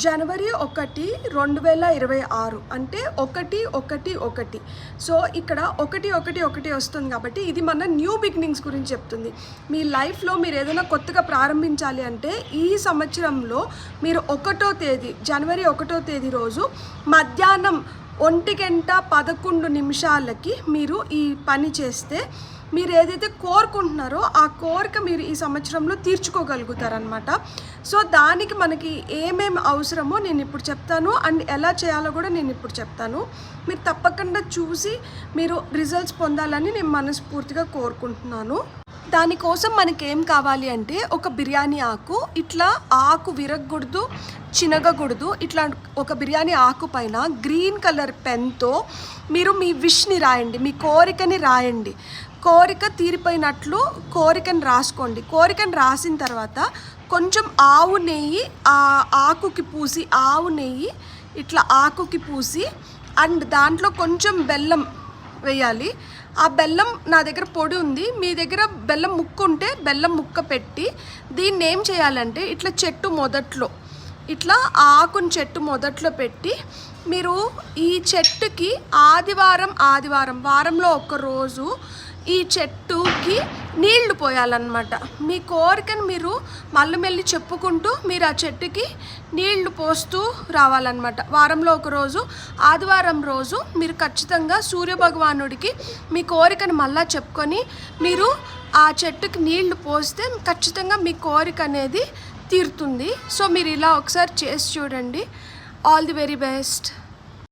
జనవరి 1, 2026 అంటే 1-1-1. సో ఇక్కడ 1-1-1 వస్తుంది కాబట్టి ఇది మన న్యూ బిగినింగ్స్ గురించి చెప్తుంది. మీ లైఫ్లో మీరు ఏదైనా కొత్తగా ప్రారంభించాలి అంటే ఈ సంవత్సరంలో మీరు 1వ తేదీ జనవరి 1వ తేదీ రోజు మధ్యాహ్నం 1:11 మీరు ఈ పని చేస్తే మీరు ఏదైతే కోరుకుంటున్నారో ఆ కోరిక మీరు ఈ సంవత్సరంలో తీర్చుకోగలుగుతారనమాట. సో దానికి మనకి ఏమేమి అవసరమో నేను ఇప్పుడు చెప్తాను, అండ్ ఎలా చేయాలో కూడా నేను ఇప్పుడు చెప్తాను. మీరు తప్పకుండా చూసి మీరు రిజల్ట్స్ పొందాలని నేను మనస్ఫూర్తిగా కోరుకుంటున్నాను. దానికోసం మనకి ఏం కావాలి అంటే ఒక బిర్యానీ ఆకు, ఇట్లా ఆకు విరగకూడదు, చినగకూడదు. ఇట్లా ఒక బిర్యానీ ఆకు పైన గ్రీన్ కలర్ పెన్తో మీరు మీ విష్ని రాయండి, మీ కోరికని రాయండి. కోరిక తీరిపోయినట్లు కోరికను రాసుకోండి. కోరికను రాసిన తర్వాత కొంచెం ఆవు నెయ్యి ఆ ఆకుకి పూసి, ఆవు నెయ్యి ఇట్లా ఆకుకి పూసి, అండ్ దాంట్లో కొంచెం బెల్లం వేయాలి. ఆ బెల్లం నా దగ్గర పొడి ఉంది, మీ దగ్గర బెల్లం ముక్క ఉంటే బెల్లం ముక్క పెట్టి దీన్ని ఏం చేయాలంటే ఇట్లా చెట్టు మొదట్లో, ఇట్లా ఆకుని చెట్టు మొదట్లో పెట్టి మీరు ఈ చెట్టుకి ఆదివారం వారంలో ఒక్కరోజు ఈ చెట్టుకి నీళ్లు పోయాలన్నమాట. మీ కోరికను మీరు మళ్ళీ చెప్పుకుంటూ మీరు ఆ చెట్టుకి నీళ్లు పోస్తూ రావాలన్నమాట. వారంలో ఒకరోజు ఆదివారం రోజు మీరు ఖచ్చితంగా సూర్యభగవానుడికి మీ కోరికను మళ్ళా చెప్పుకొని మీరు ఆ చెట్టుకి నీళ్లు పోస్తే ఖచ్చితంగా మీ కోరిక అనేది తీరుతుంది. సో మీరు ఇలా ఒకసారి చేసి చూడండి. All the very best.